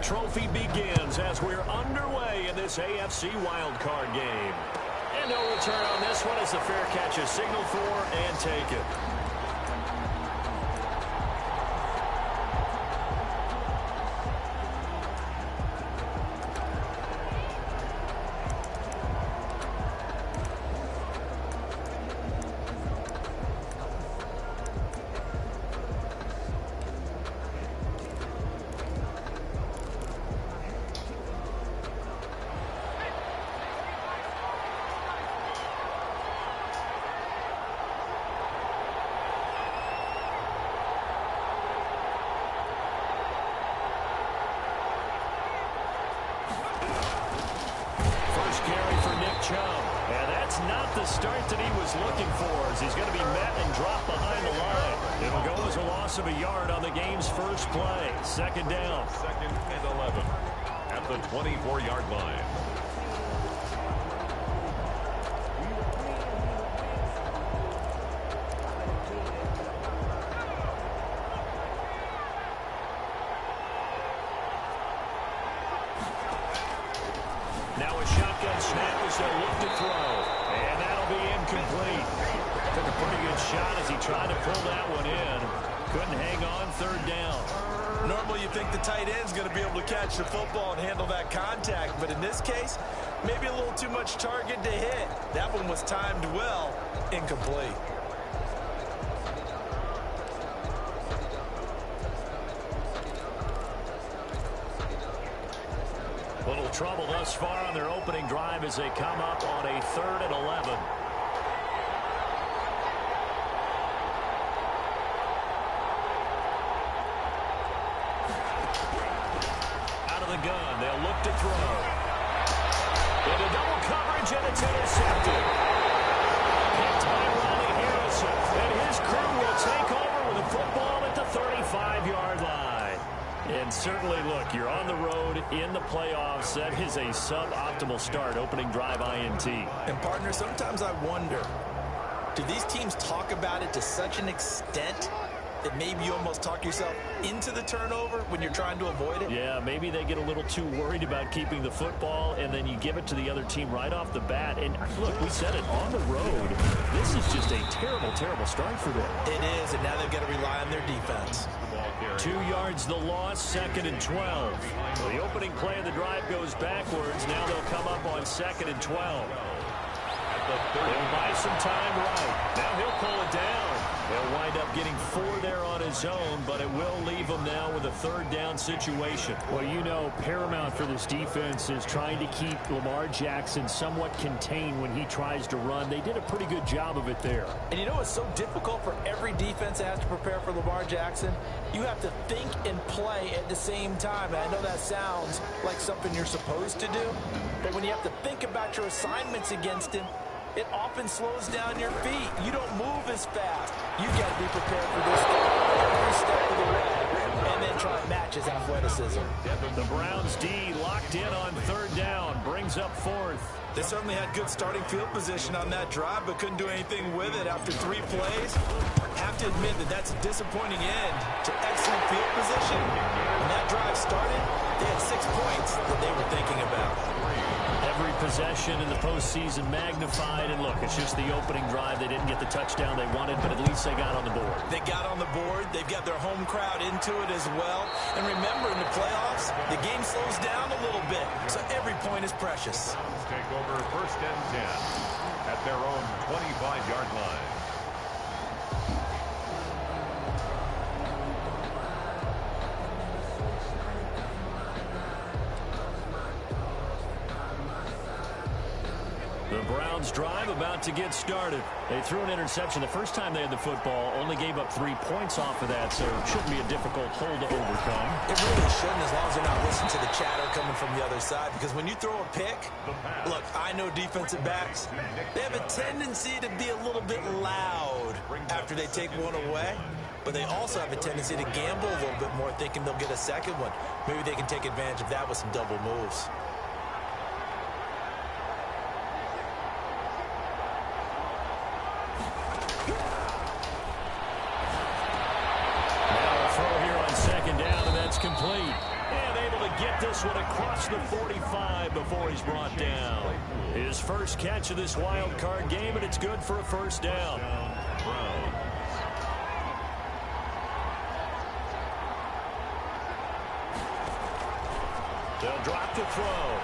trophy begins as we're underway in this AFC wildcard game. And no return on this one as the fair catch is signaled for and taken. And that's not the start that he was looking for, as he's going to be met and dropped behind the line. It'll go as a loss of a yard on the game's first play. Second down. 2nd and 11 at the 24-yard line. Now a shotgun snap as they look to throw. And that'll be incomplete. Took a pretty good shot as he tried to pull that one in. Couldn't hang on. Third down. Normally you think the tight end's going to be able to catch the football and handle that contact. But in this case, maybe a little too much target to hit. That one was timed well. Incomplete. Little trouble thus far on their opening drive as they come up on a 3rd and 11. Out of the gun, they'll look to throw. Into double coverage, and it's intercepted. Picked by Ronnie Harrison, and his crew will take over with a football at the 35-yard line. And certainly, look, you're on the road in the playoffs. That is a suboptimal start, opening drive INT. And, partner, sometimes I wonder, do these teams talk about it to such an extent that maybe you almost talk yourself into the turnover when you're trying to avoid it? Yeah, maybe they get a little too worried about keeping the football, and then you give it to the other team right off the bat. And, look, we said it, on the road, this is just a terrible, terrible start for them. It is, and now they've got to rely on their defense. 2 yards the loss, 2nd and 12. Well, the opening play of the drive goes backwards. Now they'll come up on 2nd and 12. They'll buy some time right. Now he'll pull it down. They'll wind up getting 4 there on his own, but it will leave him now with a 3rd down situation. Well, you know, paramount for this defense is trying to keep Lamar Jackson somewhat contained when he tries to run. They did a pretty good job of it there. And you know it's so difficult for every defense that has to prepare for Lamar Jackson? You have to think and play at the same time. And I know that sounds like something you're supposed to do, but when you have to think about your assignments against him, it often slows down your feet. You don't move as fast. You've got to be prepared for this every step of the way and then try and match his athleticism. The Browns D locked in on 3rd down, brings up 4th. They certainly had good starting field position on that drive, but couldn't do anything with it after 3 plays. Have to admit that that's a disappointing end to excellent field position. When that drive started, they had 6 points that they were thinking about. Every possession in the postseason magnified, and look, it's just the opening drive. They didn't get the touchdown they wanted, but at least they got on the board. They got on the board. They've got their home crowd into it as well. And remember, in the playoffs, the game slows down a little bit, so every point is precious. Take over 1st and 10 at their own 25-yard line. The Browns drive about to get started. They threw an interception the first time they had the football, only gave up 3 points off of that, so it shouldn't be a difficult hole to overcome. It really shouldn't, as long as they're not listening to the chatter coming from the other side, because when you throw a pick, look, I know defensive backs, they have a tendency to be a little bit loud after they take one away, but they also have a tendency to gamble a little bit more, thinking they'll get a second one. Maybe they can take advantage of that with some double moves. Complete. And able to get this one across the 45 before he's brought down. His first catch of this wild card game, and it's good for a first down. They'll drop the throw.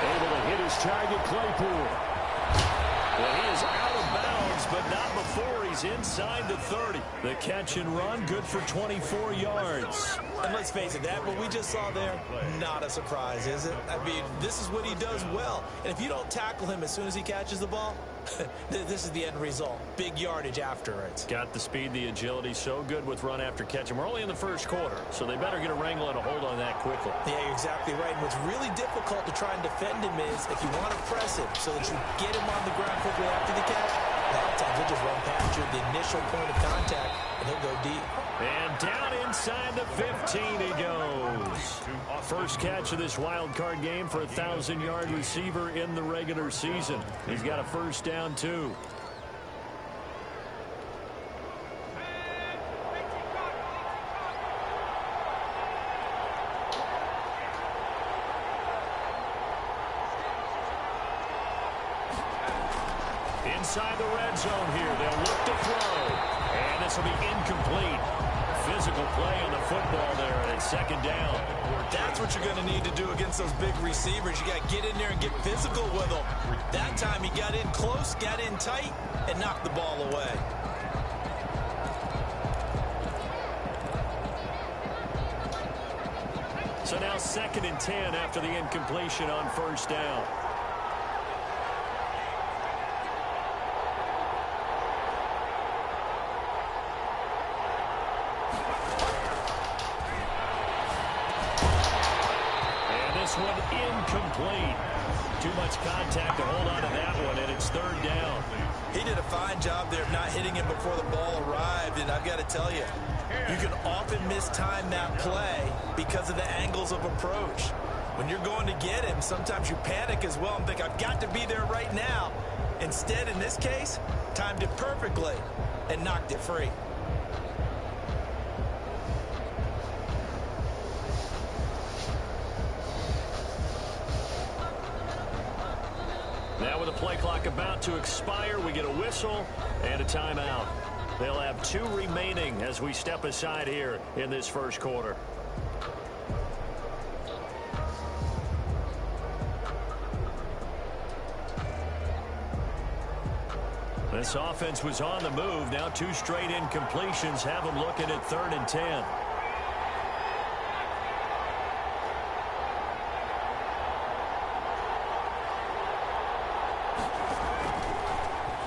Able to hit his target, Claypool. Well, he is out of bounds, but not before he's inside the 30. The catch and run, good for 24 yards. And let's face it, that what we just saw there, not a surprise, is it? I mean, this is what he does well. And if you don't tackle him as soon as he catches the ball, this is the end result. Big yardage afterwards. Got the speed, the agility, so good with run after catch. And we're only in the first quarter, so they better get a wrangle and a hold on that quickly. Yeah, you're exactly right. And what's really difficult to try and defend him is if you want to press him so that you get him on the ground quickly after the catch, a lot of times he'll just run past you at the initial point of contact, and he'll go deep. And down inside the 15 he goes. First catch of this wild card game for a 1,000-yard receiver in the regular season. He's got a first down, too. Inside the red zone here. They'll look to throw. And this will be incomplete. Physical play on the football there, and it's second down. That's what you're going to need to do against those big receivers. You got to get in there and get physical with them. That time he got in close, got in tight, and knocked the ball away. So now 2nd and 10 after the incompletion on first down. Incomplete. Too much contact to hold on to that one, and it's 3rd down. He did a fine job there of not hitting him before the ball arrived, and I've got to tell you, you can often mistime that play because of the angles of approach. When you're going to get him, sometimes you panic as well and think, I've got to be there right now. Instead, in this case, timed it perfectly and knocked it free. Now with the play clock about to expire, we get a whistle and a timeout. They'll have 2 remaining as we step aside here in this first quarter. This offense was on the move. Now 2 straight incompletions have them looking at 3rd and 10.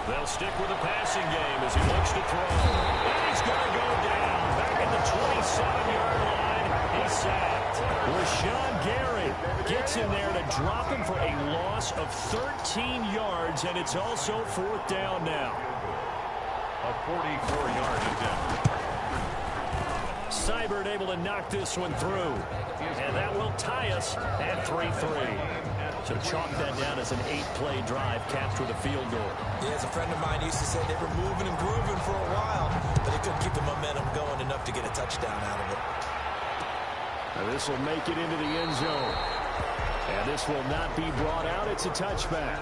They'll stick with the passing game as he looks to throw. And he's going to go down. Back at the 27-yard line. He's sacked. Rashawn Gary gets in there to drop him for a loss of 13 yards, and it's also 4th down now. A 44-yard attempt. Seibert able to knock this one through. And that will tie us at 3-3. So chalk that down as an 8-play drive capped with a field goal. Yeah, as a friend of mine used to say, they were moving and grooving for a while, but they couldn't keep the momentum going enough to get a touchdown out of it. Now this will make it into the end zone. And this will not be brought out. It's a touchback.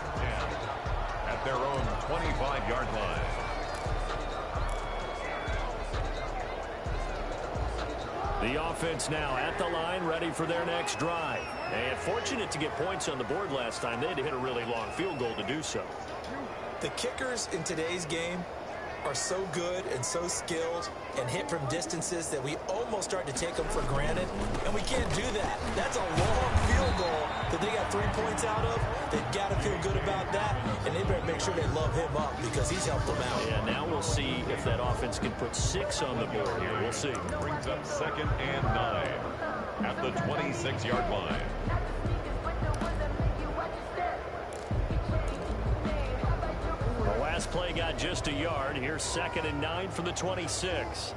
At their own 25-yard line. The offense now at the line, ready for their next drive. And fortunate to get points on the board last time. They had to hit a really long field goal to do so. The kickers in today's game are so good and so skilled and hit from distances that we almost start to take them for granted, and we can't do that. That's a long field goal that they got 3 points out of. They've got to feel good about that, and they better make sure they love him up because he's helped them out. Yeah, now we'll see if that offense can put 6 on the board here. We'll see. Brings up 2nd and 9 at the 26-yard line. The last play got just a yard. Here's 2nd and 9 from the 26.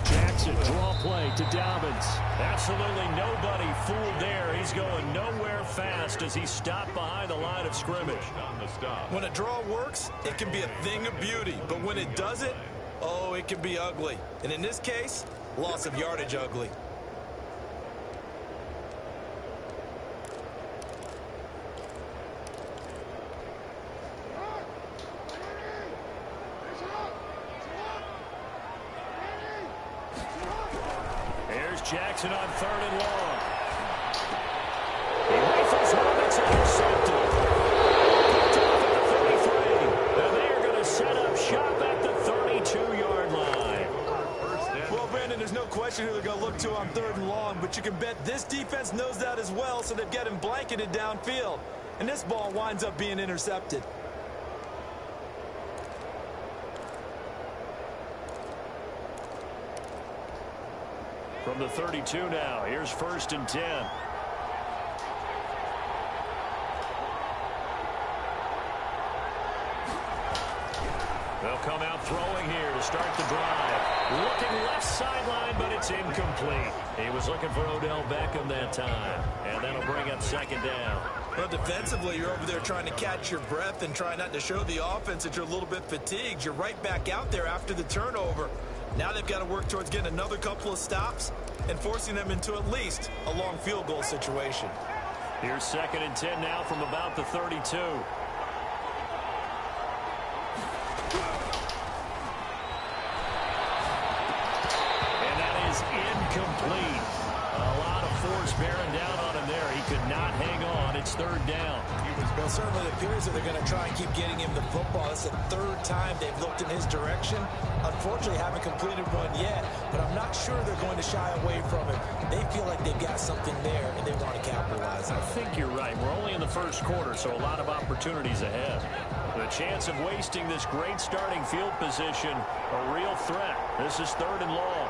Jackson, draw play to Dobbins. Absolutely nobody fooled there. He's going nowhere fast as he stopped behind the line of scrimmage. On the stop. When a draw works, it can be a thing of beauty, but when it doesn't, Oh, it can be ugly. And in this case, loss of yardage ugly. Here's Jackson on 3rd and long. He rifles one. It's intercepted. Picked off at the 33. And they are going to set up shop at the 32-yard line. Well, Brandon, there's no question who they're going to look to on 3rd and long, but you can bet this defense knows that as well, so they've got him blanketed downfield. And this ball winds up being intercepted. From the 32 now, here's 1st and 10. They'll come out throwing here to start the drive. Looking left sideline, but it's incomplete. He was looking for Odell Beckham that time, and that'll bring up 2nd down. Well, defensively, you're over there trying to catch your breath and try not to show the offense that you're a little bit fatigued. You're right back out there after the turnover. Now they've got to work towards getting another couple of stops and forcing them into at least a long field goal situation. Here's 2nd and 10 now from about the 32. And that is incomplete. A lot of force bearing down on him there. He could not hang on. It's 3rd down. Well, certainly it appears that they're going to try and keep getting him the football. It's the 3rd time they've looked in his direction. Unfortunately, haven't completed one yet, but I'm not sure they're going to shy away from it. They feel like they've got something there, and they want to capitalize on it. I think you're right. We're only in the 1st quarter, so a lot of opportunities ahead. The chance of wasting this great starting field position, a real threat. This is 3rd and long.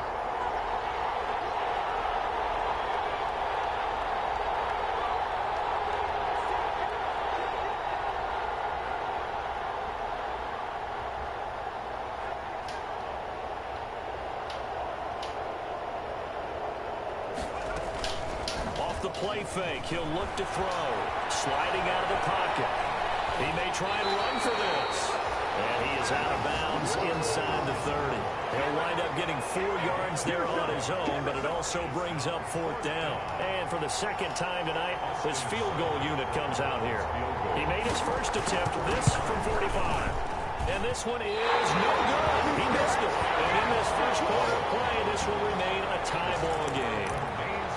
The play fake. He'll look to throw. Sliding out of the pocket. He may try and run for this. And he is out of bounds inside the 30. He'll wind up getting 4 yards there on his own, but it also brings up 4th down. And for the 2nd time tonight, his field goal unit comes out here. He made his first attempt, this from 45. And this one is no good. He missed it. And in this first quarter of play, this will remain a tie ball game.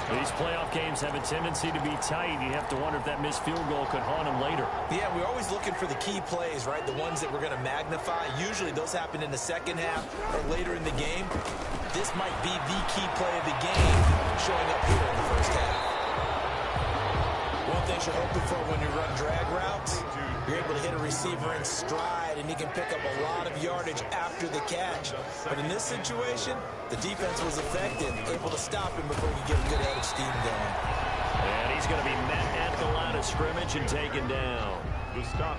These playoff games have a tendency to be tight. You have to wonder if that missed field goal could haunt him later. Yeah, we're always looking for the key plays, right? The ones that we're going to magnify. Usually those happen in the 2nd half or later in the game. This might be the key play of the game showing up here in the 1st half. One thing you're hoping for when you run drag routes, you're able to hit a receiver in stride, and he can pick up a lot of yardage after the catch. But in this situation, the defense was effective, able to stop him before he could get a good head of steam going. And he's going to be met at the line of scrimmage and taken down.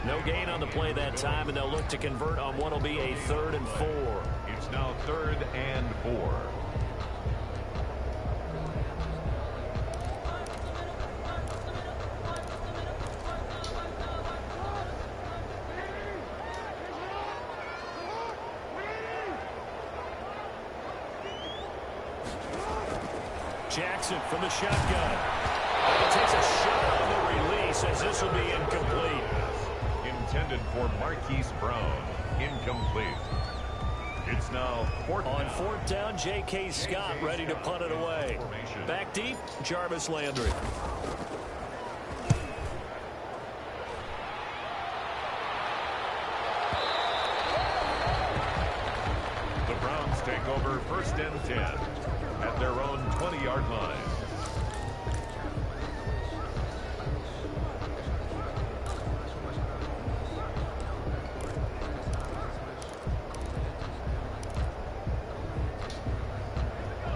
No gain on the play that time, and they'll look to convert on what will be a 3rd and 4. It's now 3rd and 4. Jackson from the shotgun. And he takes a shot on the release as this will be incomplete. Intended for Marquise Brown. Incomplete. It's now 4th On down. 4th down, J.K. Scott ready to punt it away. Back deep, Jarvis Landry. The Browns take over 1st and 10 at their own 20-yard line.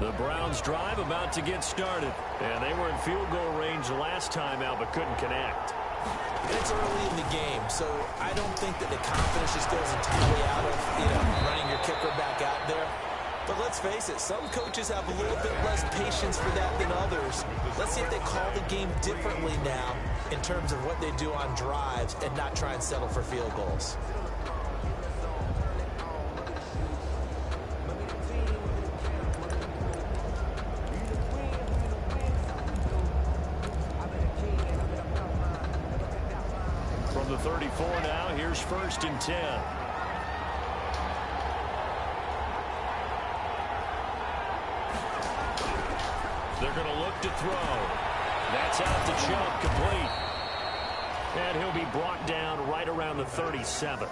The Browns drive about to get started. And they were in field goal range last time out but couldn't connect. It's early in the game, so I don't think that the confidence just goes entirely out of, running your kicker back out there. But let's face it, some coaches have a little bit less patience for that than others. Let's see if they call the game differently now in terms of what they do on drives and not try and settle for field goals. 34 now. Here's 1st and 10. They're going to look to throw. That's out to Chubb, complete. And he'll be brought down right around the 37.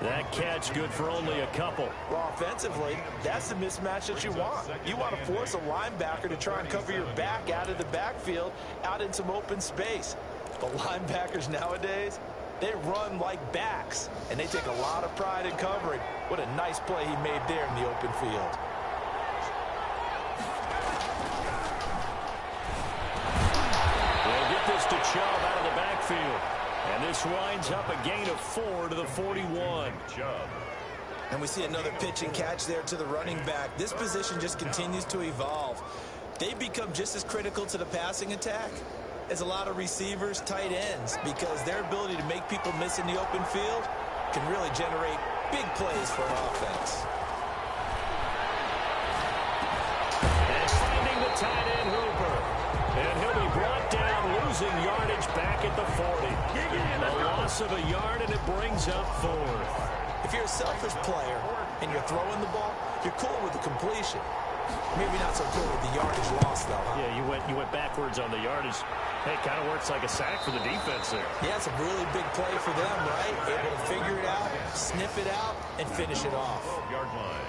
That catch good for only a couple. Well, offensively, that's the mismatch that you want. You want to force a linebacker to try and cover your back out of the backfield, out in some open space. The linebackers nowadays, they run like backs, and they take a lot of pride in covering. What a nice play he made there in the open field. They'll get this to Chubb out of the backfield. And this winds up a gain of 4 to the 41. Chubb. And we see another pitch and catch there to the running back. This position just continues to evolve. They've become just as critical to the passing attack as a lot of receivers, tight ends, because their ability to make people miss in the open field can really generate big plays for an offense. And finding the tight end, Hooper. And he'll be brought down, losing yardage back at the 40. A loss of a yard, and it brings up 4th. If you're a selfish player and you're throwing the ball, you're cool with the completion. Maybe not so cool with the yardage loss, though. Huh? Yeah, you went backwards on the yardage. Hey, kind of works like a sack for the defense there. Yeah, it's a really big play for them, right? Able to figure it out, sniff it out, and finish it off. 12-yard line.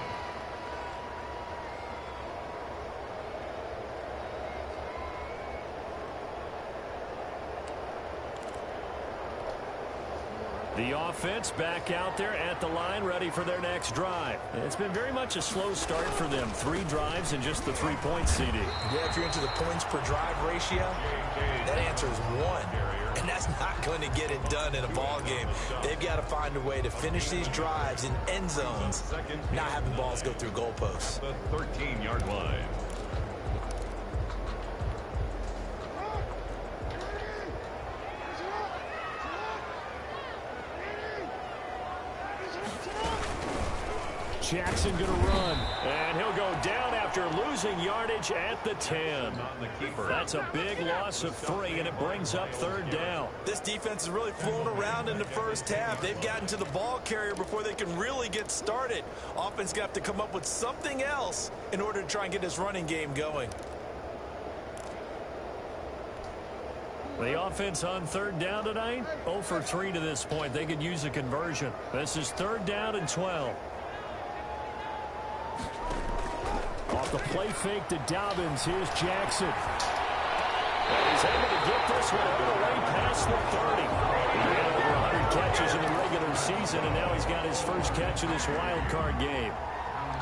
The offense back out there at the line, ready for their next drive. It's been very much a slow start for them. 3 drives and just the 3-point CD. Yeah, if you're into the points per drive ratio, that answer is 1. And that's not going to get it done in a ball game. They've got to find a way to finish these drives in end zones, not having balls go through goalposts. The 13-yard line. Jackson going to run, and he'll go down after losing yardage at the 10. That's a big loss of 3, and it brings up 3rd down. This defense is really flown around in the first half. They've gotten to the ball carrier before they can really get started. Offense got to come up with something else in order to try and get this running game going. The offense on 3rd down tonight, 0 for 3 to this point. They could use a conversion. This is 3rd down and 12. Off the play fake to Dobbins, here's Jackson. And he's able to get this one all the way past the 30. He had over 100 catches in the regular season, and now he's got his first catch of this wild card game.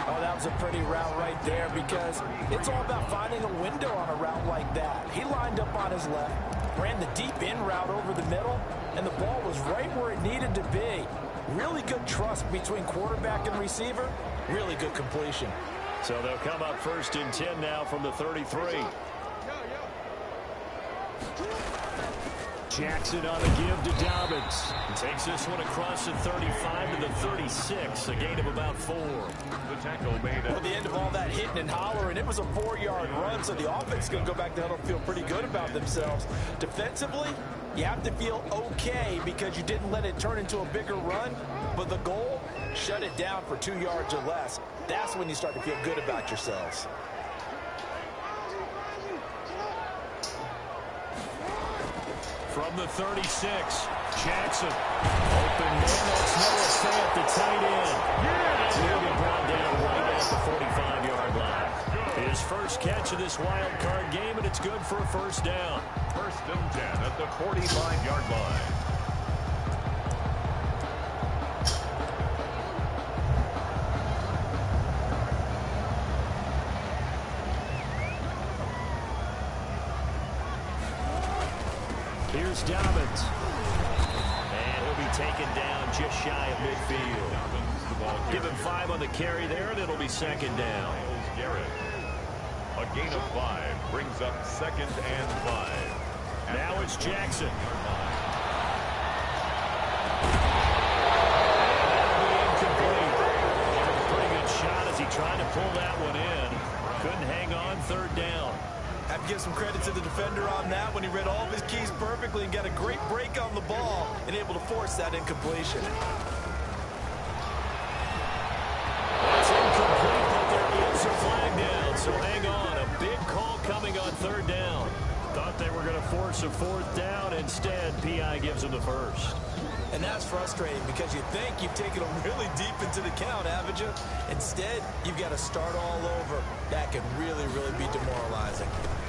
Oh, that was a pretty route right there, because it's all about finding a window on a route like that. He lined up on his left, ran the deep in route over the middle, and the ball was right where it needed to be. Really good trust between quarterback and receiver. Really good completion. So they'll come up 1st and 10 now from the 33. Jackson on a give to Dobbins. Takes this one across the 35 to the 36, a gain of about 4. The tackle made Well, the end of all that hitting and hollering, it was a 4-yard run, so the offense is going to go back to huddle and feel pretty good about themselves. Defensively, you have to feel okay because you didn't let it turn into a bigger run, but the goal, shut it down for 2 yards or less. That's when you start to feel good about yourselves. From the 36, Jackson. Open man, that's Noah Fant, the tight end. He'll be brought down right at the 45-yard line. His first catch of this wild card game, and it's good for a 1st down. 1st and 10 at the 45-yard line. Here's Dobbins. And he'll be taken down just shy of midfield. Give him 5 on the carry there, and it'll be 2nd down. Garrett. A gain of 5 brings up 2nd and 5. Now it's Jackson. Pretty good shot as he tried to pull that one in. Couldn't hang on 3rd down. Have to give some credit to the defender on that when he read all of his keys perfectly and got a great break on the ball and able to force that incompletion. That's incomplete, but there is a flag down, so hang on. A big call coming on third down. Thought they were going to force a fourth down. Instead, P.I. gives them the first. And that's frustrating because you think you've taken them really deep into the count, haven't you? Instead, you've got to start all over. That can really, really be demoralizing.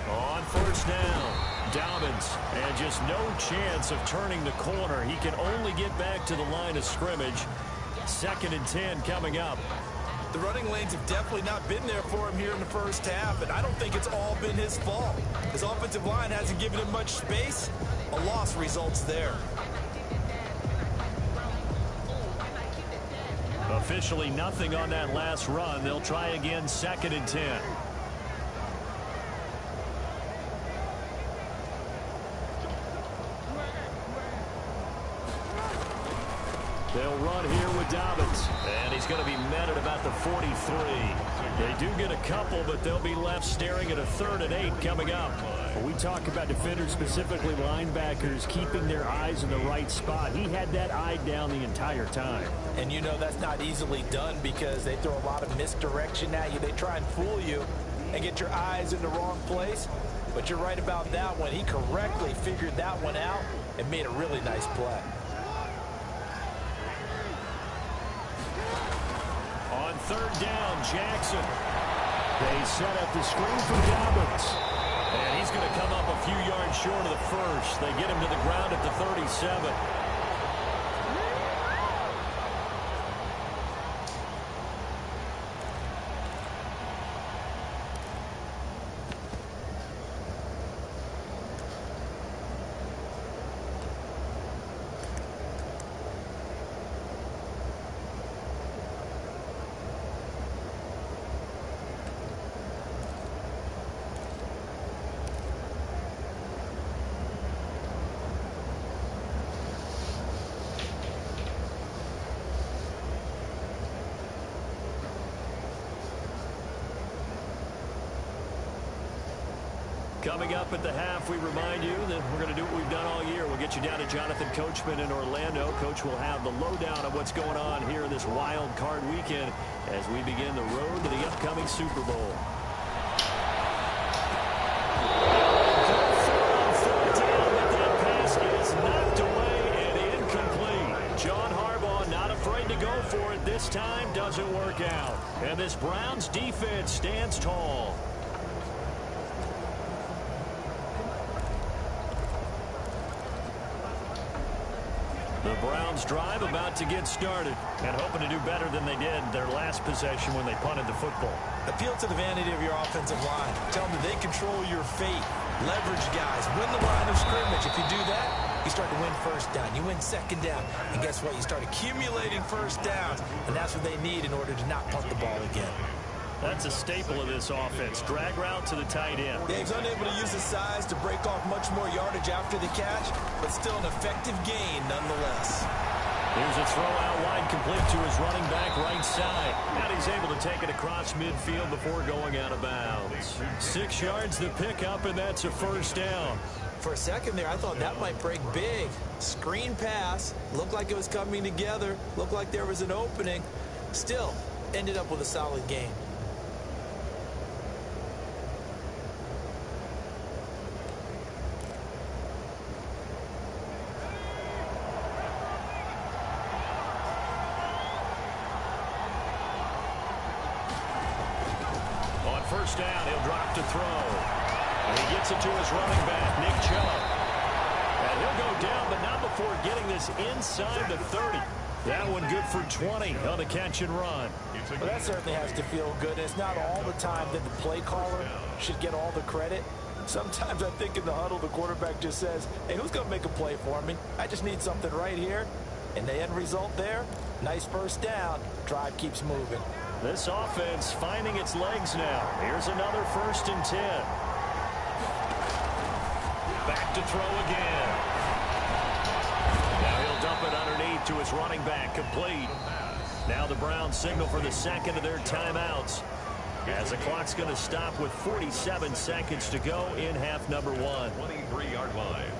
On first down, Dobbins, and just no chance of turning the corner. He can only get back to the line of scrimmage. 2nd and 10 coming up. The running lanes have definitely not been there for him here in the first half, and I don't think it's all been his fault. His offensive line hasn't given him much space. A loss results there. Officially nothing on that last run. They'll try again, 2nd and 10. They'll run here with Dobbins, and he's going to be met at about the 43. They do get a couple, but they'll be left staring at a 3rd and 8 coming up. When we talk about defenders, specifically linebackers, keeping their eyes in the right spot, he had that eye down the entire time. And you know that's not easily done because they throw a lot of misdirection at you. They try and fool you and get your eyes in the wrong place. But you're right about that one. He correctly figured that one out and made a really nice play. On 3rd down, Jackson. They set up the screen for Dobbins. And he's going to come up a few yards short of the first. They get him to the ground at the 37. Coming up at the half, we remind you that we're going to do what we've done all year. We'll get you down to Jonathan Coachman in Orlando. Coach will have the lowdown of what's going on here this wild card weekend as we begin the road to the upcoming Super Bowl. John Harbaugh not afraid to go for it this time. Doesn't work out. And this Browns defense stands tall. The Browns drive about to get started and hoping to do better than they did their last possession when they punted the football. Appeal to the vanity of your offensive line. Tell them that they control your fate. Leverage guys. Win the line of scrimmage. If you do that, you start to win first down. You win second down. And guess what? You start accumulating first downs. And that's what they need in order to not punt the ball again. That's a staple of this offense. Drag route to the tight end. Yeah, he's unable to use his size to break off much more yardage after the catch, but still an effective gain nonetheless. Here's a throw out wide complete to his running back right side. And he's able to take it across midfield before going out of bounds. 6 yards to pick up, and that's a first down. For a second there, I thought that might break big. Screen pass. Looked like it was coming together. Looked like there was an opening. Still, ended up with a solid gain. First down, he'll drop to throw. And he gets it to his running back, Nick Chubb. And he'll go down, but not before getting this inside the 30. That one good for 20 on the catch and run. Well, that certainly has to feel good. It's not all the time that the play caller should get all the credit. Sometimes I think in the huddle, the quarterback just says, hey, who's going to make a play for me? I just need something right here. And the end result there, nice first down. Drive keeps moving. This offense finding its legs now. Here's another 1st and 10. Back to throw again. Now he'll dump it underneath to his running back, complete. Now the Browns signal for the second of their timeouts. as the clock's going to stop with 47 seconds to go in half number one. 23-yard line.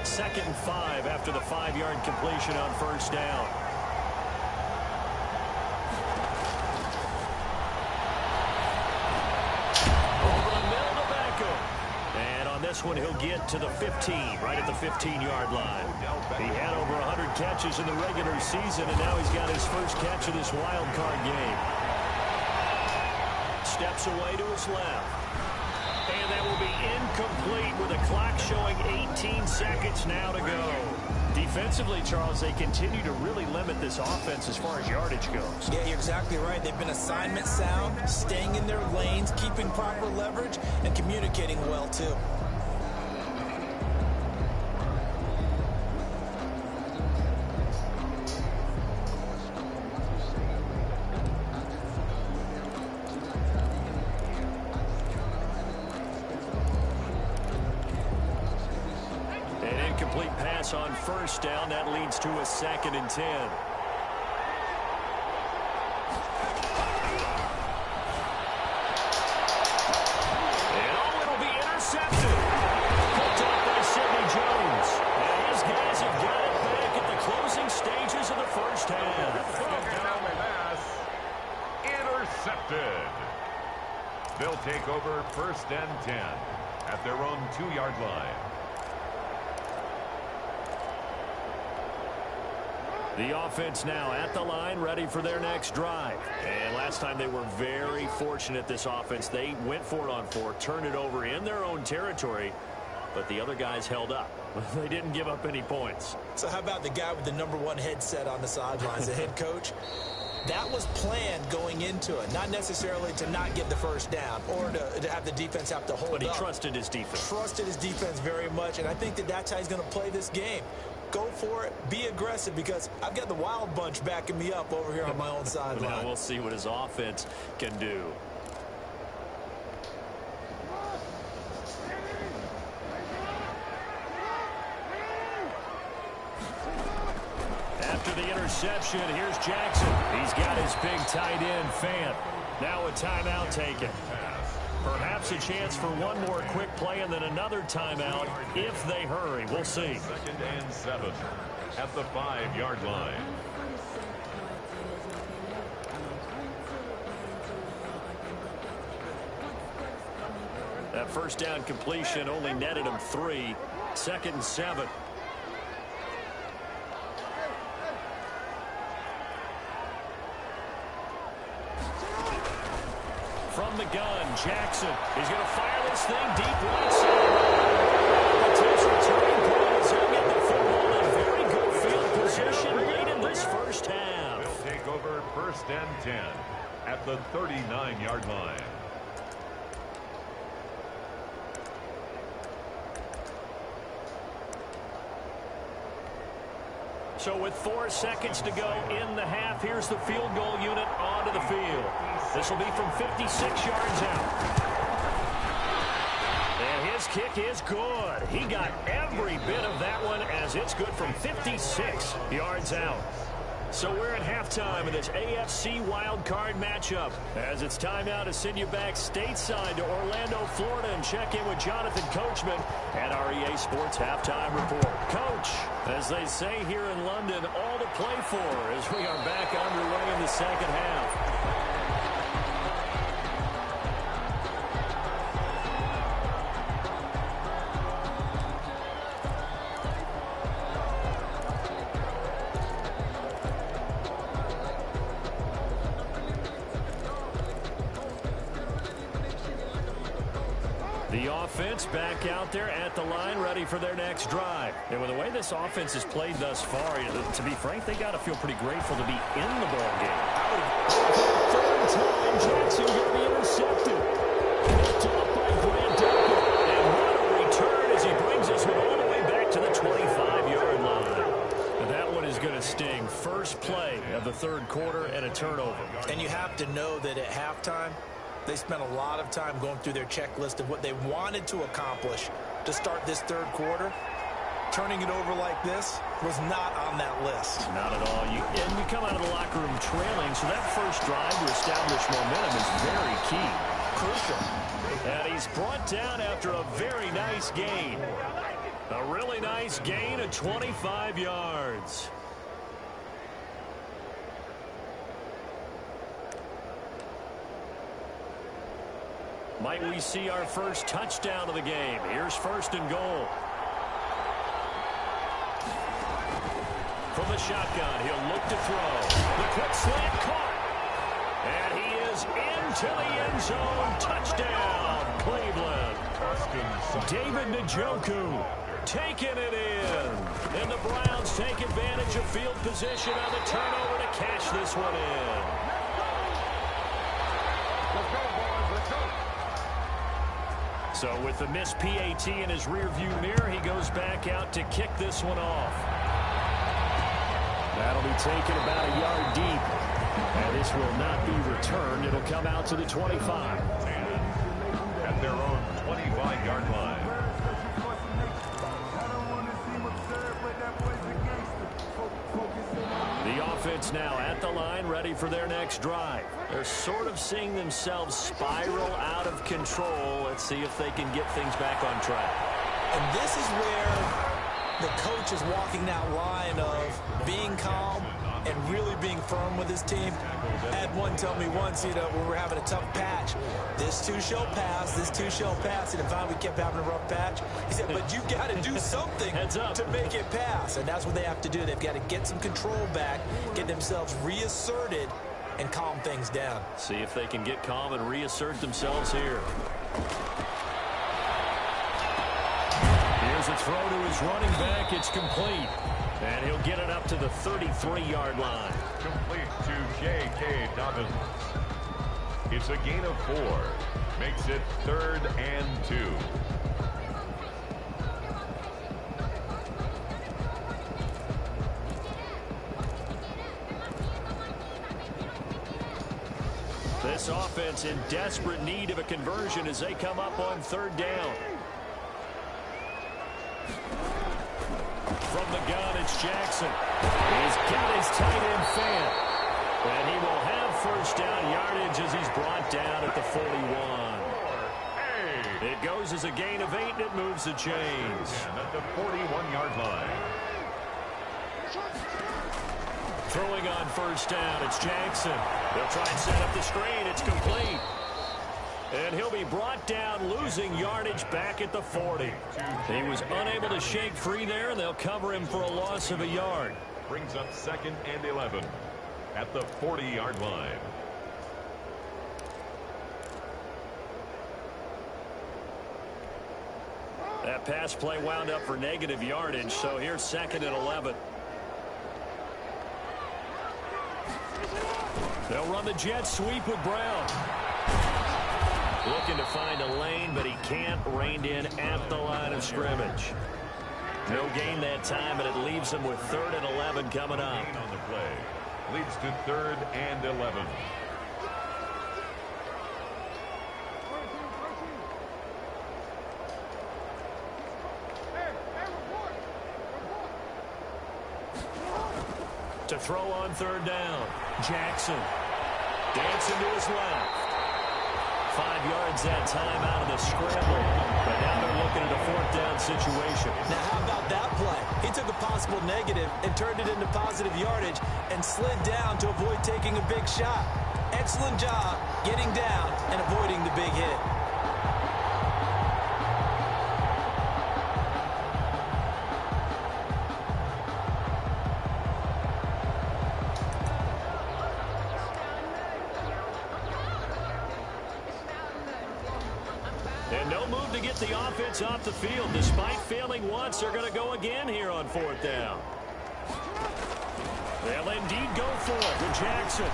Second and 5 after the 5-yard completion on first down. Over the middle to Beckham. And on this one, he'll get to the 15, right at the 15-yard line. He had over 100 catches in the regular season, and now he's got his first catch of this wild card game. Steps away to his left. And that will be incomplete with the clock showing 18 seconds now to go. Defensively, Charles, they continue to really limit this offense as far as yardage goes. Yeah, you're exactly right. They've been assignment sound, staying in their lanes, keeping proper leverage, and communicating well, too. On first down, that leads to a 2nd and 10. And it'll be intercepted. Picked up by Sidney Jones. And his guys have got it back at the closing stages of the first half. Intercepted. They'll take over 1st and 10 at their own 2-yard line. The offense now at the line, ready for their next drive. And last time they were very fortunate, this offense. They went for it on 4, turned it over in their own territory, but the other guys held up. They didn't give up any points. So how about the guy with the #1 headset on the sidelines, the head coach? That was planned going into it, not necessarily to not get the first down or to have the defense have to hold up. But he trusted his defense. Trusted his defense very much, and I think that's how he's going to play this game. Go for it. Be aggressive, because I've got the Wild Bunch backing me up over here on my own sideline. Now we'll see what his offense can do. After the interception, here's Jackson. He's got his big tight end, Fant. Now a timeout taken. Perhaps a chance for one more quick play and then another timeout if they hurry. We'll see. 2nd and 7 at the 5-yard line. That first down completion only netted him 3. 2nd and 7. From the gun, Jackson. He's going to fire this thing deep right side. His returning point is he'll get the football in very good field position late in this first half. They'll take over 1st and 10 at the 39-yard line. So with 4 seconds to go in the half, here's the field goal unit onto the field. This will be from 56 yards out. And his kick is good. He got every bit of that one as it's good from 56 yards out. So we're at halftime of this AFC wild card matchup. As it's time now to send you back stateside to Orlando, Florida, and check in with Jonathan Coachman at our EA Sports Halftime Report. Coach, as they say here in London, all to play for as we are back underway in the second half. Back out there at the line, ready for their next drive. And with the way this offense has played thus far, to be frank, they got to feel pretty grateful to be in the ball game. Third time, Jackson going to be intercepted. Picked up by Grant Delpit. And what a return as he brings us all the way back to the 25-yard line. And that one is going to sting. First play of the third quarter and a turnover. And you have to know that at halftime, they spent a lot of time going through their checklist of what they wanted to accomplish to start this third quarter. turning it over like this was not on that list. Not at all. And you come out of the locker room trailing, so that first drive to establish momentum is very key. Crucial. And he's brought down after a very nice gain. A really nice gain of 25 yards. Might we see our first touchdown of the game? Here's first and goal. From the shotgun, he'll look to throw. The quick slant caught. And he is into the end zone. Touchdown, Cleveland. David Njoku taking it in. And the Browns take advantage of field position on the turnover to cash this one in. So with the missed PAT in his rearview mirror, he goes back out to kick this one off. That'll be taken about a yard deep. And this will not be returned. It'll come out to the 25. At their own 25-yard line. The offense now at the line, ready for their next drive. They're sort of seeing themselves spiral out of control. Let's see if they can get things back on track. And this is where the coach is walking that line of being calm and really being firm with his team. I had one tell me once, when we were having a tough patch, this too shall pass, this too shall pass, and finally we kept having a rough patch. He said, but you got to do something to make it pass, and that's what they have to do. They've got to get some control back, get themselves reasserted, and calm things down. See if they can get calm and reassert themselves here. Here's a throw to his running back. It's complete. And he'll get it up to the 33-yard line. Complete to J.K. Dobbins. It's a gain of 4. Makes it 3rd and 2. This offense in desperate need of a conversion as they come up on 3rd down. From the gun, it's Jackson. He's got his tight end fan. And he will have first down yardage as he's brought down at the 41. It goes as a gain of 8, and it moves the chains. And at the 41-yard line. Throwing on first down, it's Jackson. They'll try and set up the screen. It's complete. And he'll be brought down, losing yardage back at the 40. He was unable to shake free there, and they'll cover him for a loss of a yard. Brings up 2nd and 11 at the 40-yard line. That pass play wound up for negative yardage, so here's 2nd and 11. They'll run the jet sweep with Brown. Looking to find a lane, but he can't. Reined in at the line of scrimmage. No gain that time, and it leaves him with 3rd and 11 coming up. On the play. Leads to 3rd and 11. To throw on 3rd down. Jackson. Dancing to his left. 5 yards that time out of the scramble. But now they're looking at a 4th down situation. Now how about that play? He took a possible negative and turned it into positive yardage and slid down to avoid taking a big shot. Excellent job getting down and avoiding the big hit. And no move to get the offense off the field. Despite failing once, they're going to go again here on 4th down. They'll indeed go for it with Jackson.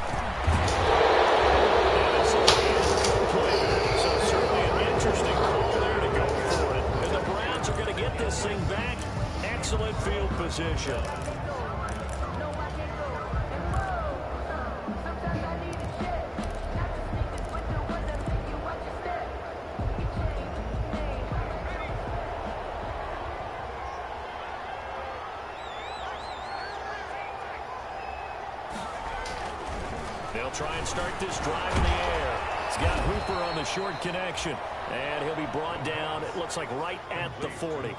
And it's incomplete. So certainly an interesting call there to go for it. And the Browns are going to get this thing back. Excellent field position. try and start this drive in the air. He's got Hooper on the short connection. And he'll be brought down, it looks like, right at the 40.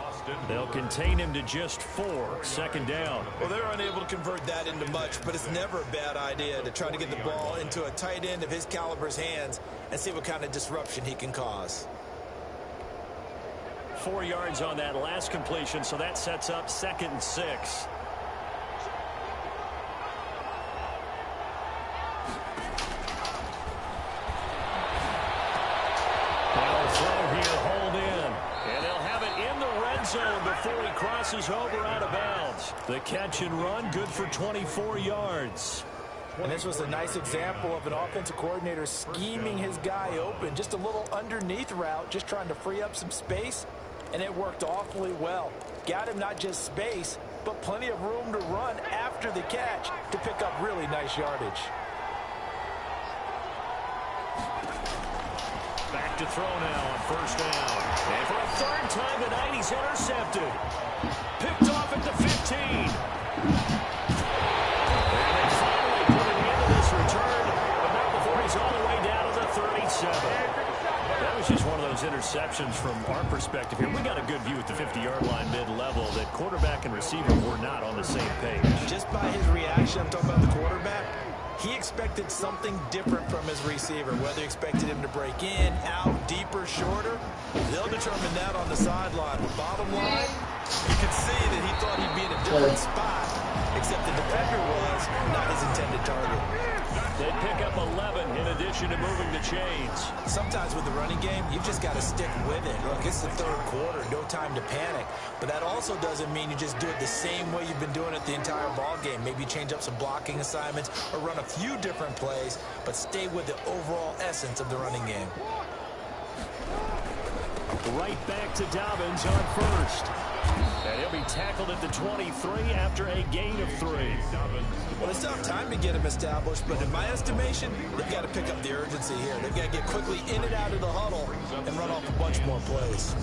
They'll contain him to just 4. Second down. Well, they're unable to convert that into much, but it's never a bad idea to try to get the ball into a tight end of his caliber's hands and see what kind of disruption he can cause. 4 yards on that last completion, so that sets up 2nd and 6. Zone before he crosses over out of bounds. The catch and run, good for 24 yards. And this was a nice example of an offensive coordinator scheming his guy open. Just a little underneath route, just trying to free up some space, and it worked awfully well. Got him not just space, but plenty of room to run after the catch to pick up really nice yardage. Back to throw now on 1st down. And for a 3rd time tonight, he's intercepted. Picked off at the 15. And they finally put an end to this return, but not before he's all the way down to the 37. That was just one of those interceptions from our perspective here. We got a good view at the 50-yard line mid-level that quarterback and receiver were not on the same page. Just by his reaction, I'm talking about the quarterback, he expected something different from his receiver. Whether he expected him to break in, out, deeper, shorter, they'll determine that on the sideline. But bottom line, you could see that he thought he'd be in a different spot, except the defender was not his intended target. They pick up 11 in addition to moving the chains. Sometimes with the running game, you've just got to stick with it. Look, it's the 3rd quarter, no time to panic. But that also doesn't mean you just do it the same way you've been doing it the entire ball game. Maybe change up some blocking assignments or run a few different plays, but stay with the overall essence of the running game. Right back to Dobbins on 1st. And he'll be tackled at the 23 after a gain of 3. Well, it's tough time to get him established, but in my estimation, they've got to pick up the urgency here. They've got to get quickly in and out of the huddle and run off a bunch more plays.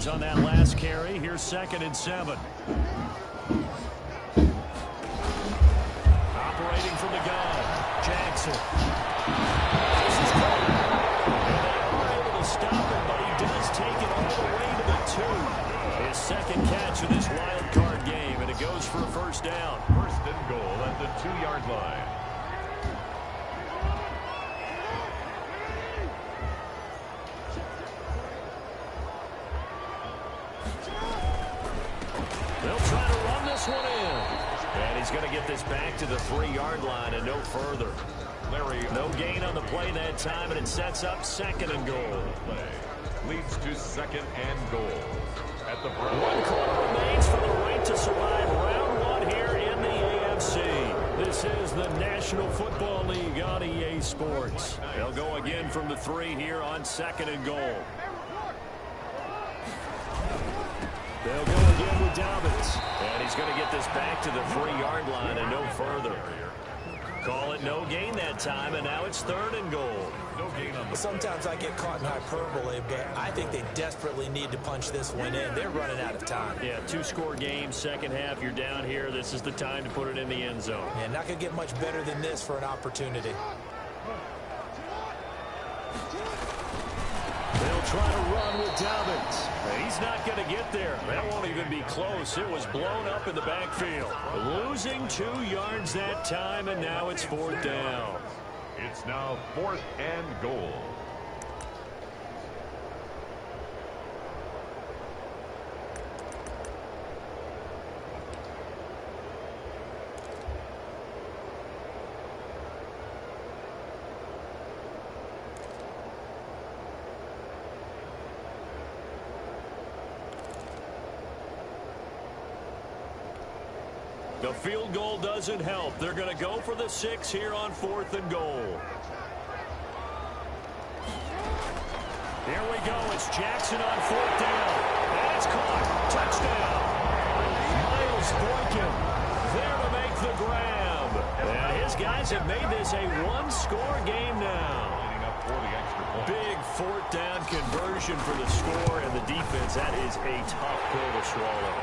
On that last carry. Here's 2nd and 7. Operating from the gun, Jackson. This is good. And they are able to stop him, but he does take it all the way to the 2. His 2nd catch of this wild card game, and it goes for a 1st down. 1st and goal at the 2-yard line. One in. And he's going to get this back to the 3-yard line and no further. No gain on the play that time, and it sets up 2nd and goal. Leads to 2nd and goal. At the 1 quarter remains for the right to survive round 1 here in the AFC. This is the National Football League on EA Sports. They'll go again from the 3 here on 2nd and goal. They'll go again with Dobbins. And he's going to get this back to the 3-yard line and no further. Call it no gain that time, and now it's 3rd and goal. No gain on the Sometimes I get caught in hyperbole, but I think they desperately need to punch this one in. They're running out of time. Yeah, 2-score game, 2nd half, you're down here. This is the time to put it in the end zone. Yeah, not going to get much better than this for an opportunity. They'll try to run with Dobbins. He's not going to get there. That won't even be close. It was blown up in the backfield. Losing 2 yards that time, and now it's 4th down. It's now 4th and goal. The field goal doesn't help. They're going to go for the 6 here on 4th and goal. Here we go. It's Jackson on 4th down. And it's caught. Touchdown. Miles Boykin there to make the grab. And his guys have made this a one-score game now. Lining up for the extra point. Big fourth down conversion for the score and the defense. That is a tough pill to swallow.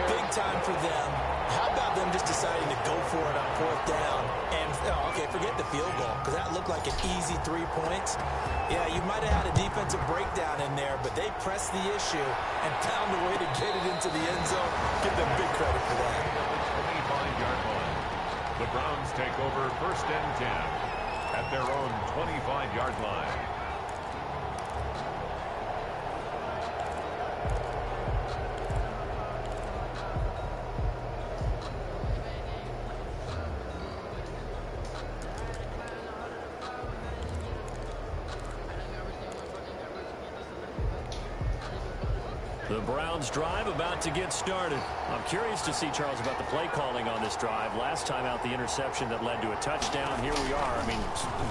Big time for them. How about them just deciding to go for it on fourth down? And, okay, forget the field goal, because that looked like an easy 3 points. Yeah, you might have had a defensive breakdown in there, but they pressed the issue and found a way to get it into the end zone. Give them big credit for that. 25-yard line. The Browns take over 1st and 10 at their own 25-yard line. The Browns drive about to get started. I'm curious to see, Charles, about the play calling on this drive. Last time out, the interception that led to a touchdown. Here we are. I mean,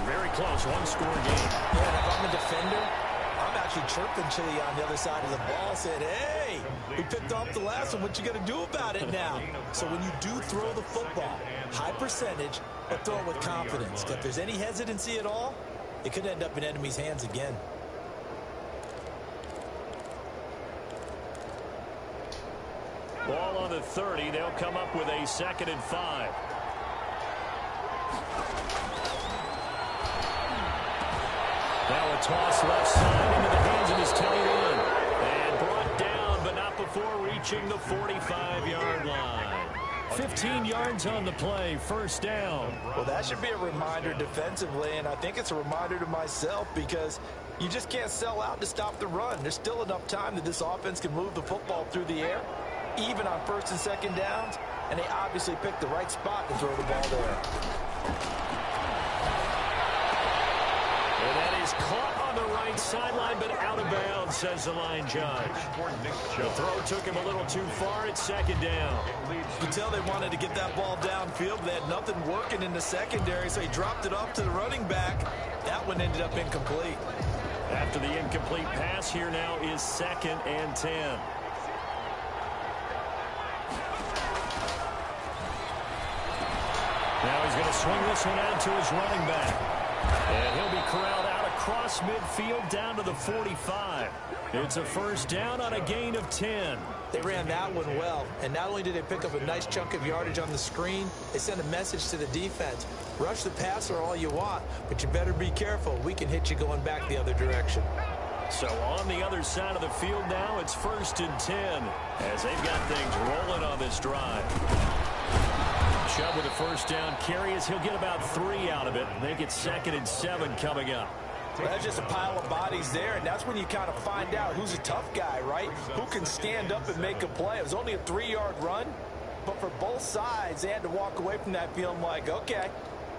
very close, one-score game. Yeah, and if I'm a defender, I'm actually chirping Chili on the other side of the ball, saying, hey, we picked off the last one. What you going to do about it now? So when you do throw the football, high percentage, but throw it with confidence. If there's any hesitancy at all, it could end up in enemy's hands again. Ball on the 30. They'll come up with a 2nd and 5. Now a toss left side into the hands of his tight end. And brought down, but not before reaching the 45-yard line. 15 yards on the play, 1st down. Well, that should be a reminder defensively, and I think it's a reminder to myself because you just can't sell out to stop the run. There's still enough time that this offense can move the football through the air, even on 1st and 2nd downs, and they obviously picked the right spot to throw the ball there. And that is caught on the right sideline, but out of bounds, says the line judge. The throw took him a little too far. It's 2nd down. You could tell they wanted to get that ball downfield. They had nothing working in the secondary, so he dropped it off to the running back. That one ended up incomplete. After the incomplete pass, here now is 2nd and 10. Now he's going to swing this one out to his running back. And he'll be corralled out across midfield down to the 45. It's a 1st down on a gain of 10. They ran that one well, and not only did they pick up a nice chunk of yardage on the screen, they sent a message to the defense. Rush the passer all you want, but you better be careful. We can hit you going back the other direction. So on the other side of the field now, it's 1st and 10 as they've got things rolling on this drive. Chubb with a 1st down carry as he'll get about 3 out of it. Make it 2nd and 7 coming up. Well, that's just a pile of bodies there, and that's when you kind of find out who's a tough guy, right? Who can stand up and make a play. It was only a 3-yard run, but for both sides, they had to walk away from that feeling like, okay,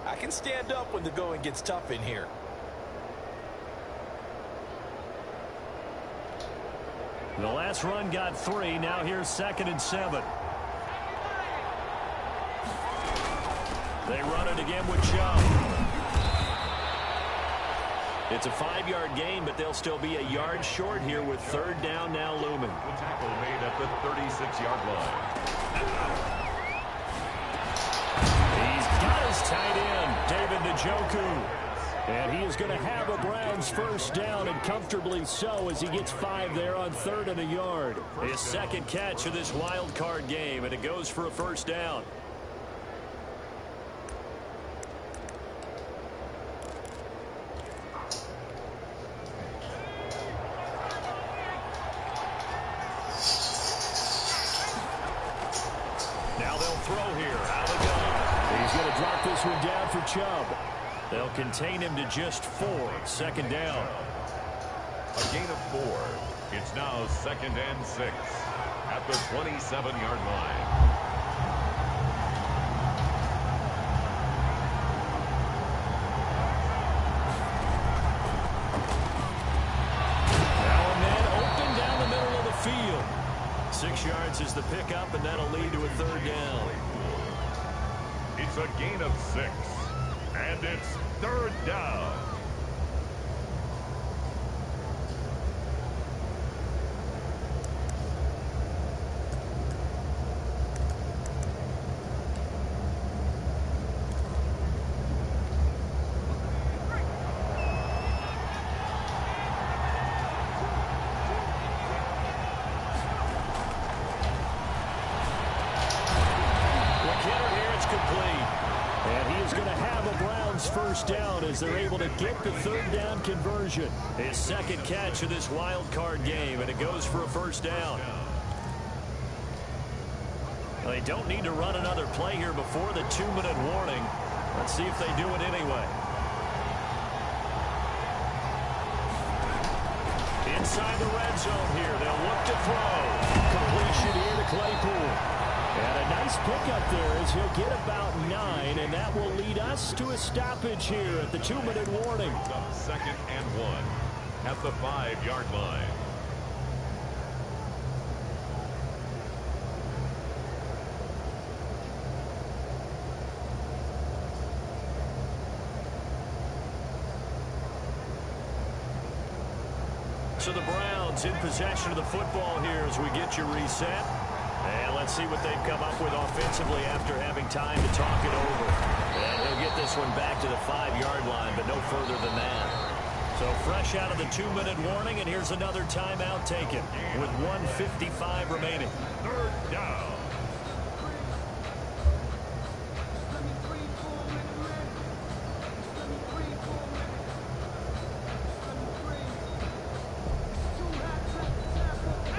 I can stand up when the going gets tough in here. The last run got 3. Now here's 2nd and 7. They run it again with Chubb. It's a 5-yard gain, but they'll still be a yard short here with 3rd down now looming. The tackle made at the 36-yard line. He's got his tight end, David Njoku. And he is going to have a Browns 1st down, and comfortably so, as he gets 5 there on 3rd and a yard. His 2nd catch of this wild card game, and it goes for a 1st down. Now they'll throw here out of the gun. He's going to drop this one down for Chubb. They'll contain him to just 4. 2nd down. A gain of 4. It's now 2nd and 6 at the 27-yard line. Now a man open down the middle of the field. 6 yards is the pickup, and that'll lead to a 3rd down. It's a gain of 6. And it's 3rd down. first down as they're able to get the third down conversion. His second catch of this wild card game, and it goes for a first down. Well, they don't need to run another play here before the 2-minute warning. Let's see if they do it anyway. Inside the red zone here, they'll look to throw. Completion here to Claypool. And a nice pickup there as he'll get about 9, and that will lead us to a stoppage here at the 2-minute warning. 2nd and 1 at the 5-yard line. So the Browns in possession of the football here as we get you reset. And let's see what they've come up with offensively after having time to talk it over. And he'll get this one back to the 5-yard line, but no further than that. So fresh out of the 2-minute warning, and here's another timeout taken with 1:55 remaining. 3rd down.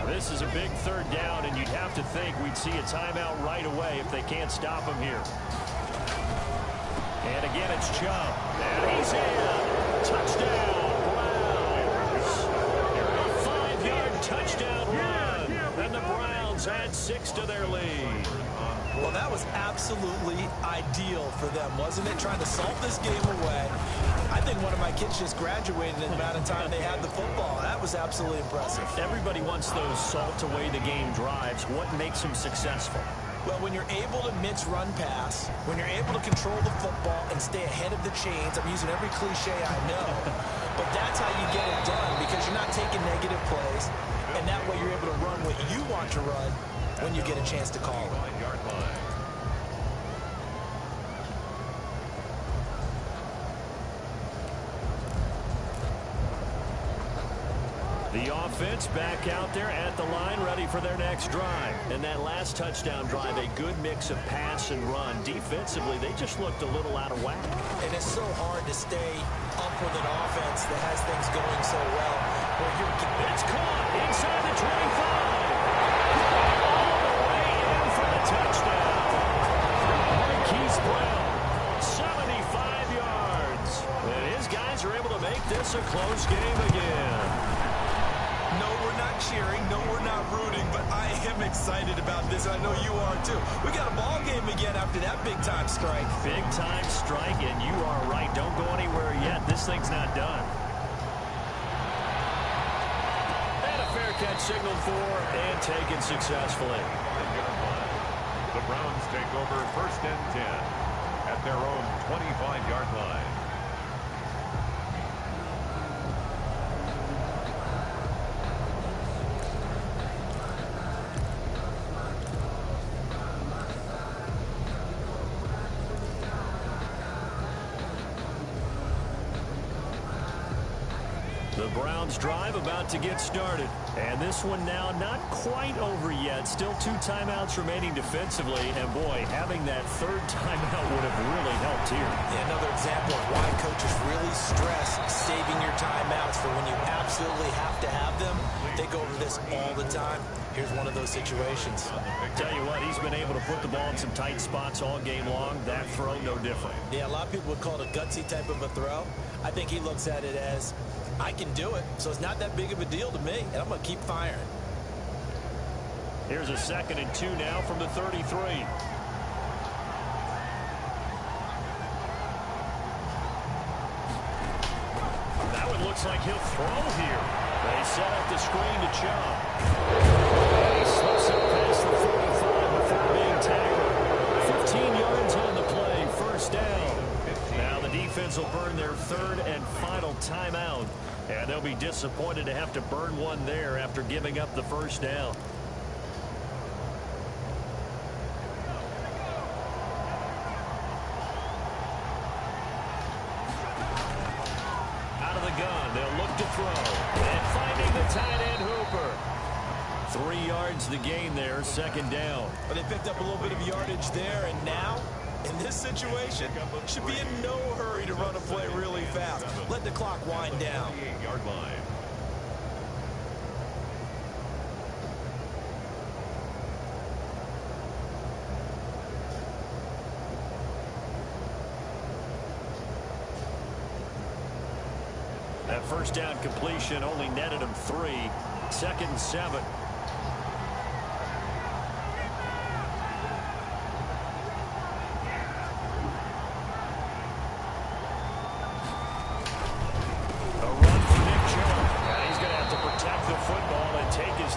This is a big 3rd down, and you'd have to think we'd see a timeout right away if they can't stop him here. And again, it's Chubb. And he's in. Touchdown, Browns. A 5-yard touchdown run. And the Browns add 6 to their lead. Well, that was absolutely ideal for them, wasn't it? Trying to salt this game away. I think one of my kids just graduated in the amount of time they had the football. That was absolutely impressive. Everybody wants those salt away the game drives. What makes them successful? Well, when you're able to mix run pass, when you're able to control the football and stay ahead of the chains, I'm using every cliche I know, but that's how you get it done because you're not taking negative plays, and that way you're able to run what you want to run when you get a chance to call it. 5-yard line. The offense back out there at the line, ready for their next drive. And that last touchdown drive, a good mix of pass and run. Defensively, they just looked a little out of whack. And it's so hard to stay up with an offense that has things going so well. It's caught inside the 25. All the way in for the touchdown. Marquise Brown, 75 yards. And his guys are able to make this a close game again. No, we're not cheering. No, we're not rooting. But I am excited about this. I know you are, too. We got a ball game again after that big-time strike. Big-time strike, and you are right. Don't go anywhere yet. This thing's not done. And a fair catch signaled for and taken successfully. The Browns take over 1st and 10 at their own 25-yard line. The Browns drive about to get started. And this one now not quite over yet. Still 2 timeouts remaining defensively. And boy, having that 3rd timeout would have really helped here. Yeah, another example of why coaches really stress saving your timeouts for when you absolutely have to have them. They go over this all the time. Here's one of those situations. Tell you what, he's been able to put the ball in some tight spots all game long. That throw, no different. Yeah, a lot of people would call it a gutsy type of a throw. I think he looks at it as, I can do it, so it's not that big of a deal to me, and I'm going to keep firing. Here's a 2nd and 2 now from the 33. That one looks like he'll throw here. They set up the screen to Chubb. He slips it past the 45 before being tackled. 15 yards on the play, 1st down. Now the defense will burn their 3rd and final timeout. And they'll be disappointed to have to burn one there after giving up the 1st down. Out of the gun, they'll look to throw. And finding the tight end Hooper. 3 yards the gain there, 2nd down. But they picked up a little bit of yardage there, and now In this situation, should be in no hurry to run a play really fast. Let the clock wind down. 38-yard line. That first down completion only netted him 3. 2nd and 7.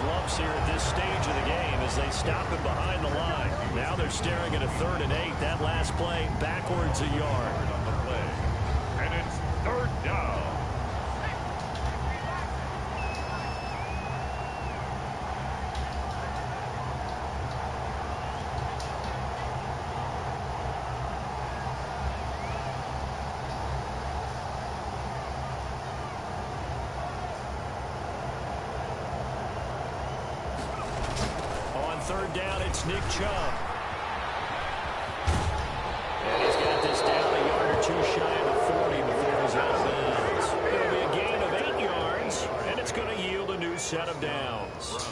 Lumps here at this stage of the game as they stop him behind the line. Now they're staring at a 3rd and 8. That last play backwards a yard. On the play. And it's 3rd down. On 3rd down, it's Nick Chubb. And he's got this down a yard or 2 shy of the 40 before he's out of bounds. It'll be a gain of 8 yards, and it's going to yield a new set of downs.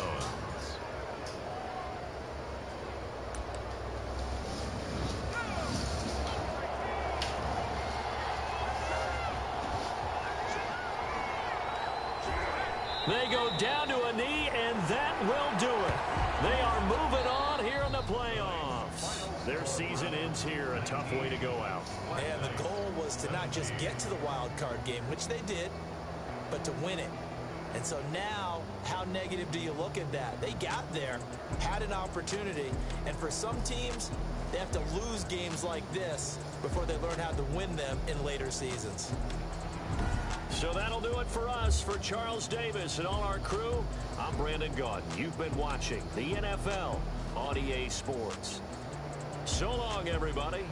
They go down to a knee, and that will do it. They are moving on here in the playoffs. Their season ends here, a tough way to go out. And the goal was to not just get to the wild card game, which they did, but to win it. And so now, how negative do you look at that? They got there, had an opportunity, and for some teams, they have to lose games like this before they learn how to win them in later seasons. So that'll do it for us. For Charles Davis and all our crew, I'm Brandon Gaudin. You've been watching the NFL on EA Sports. So long, everybody.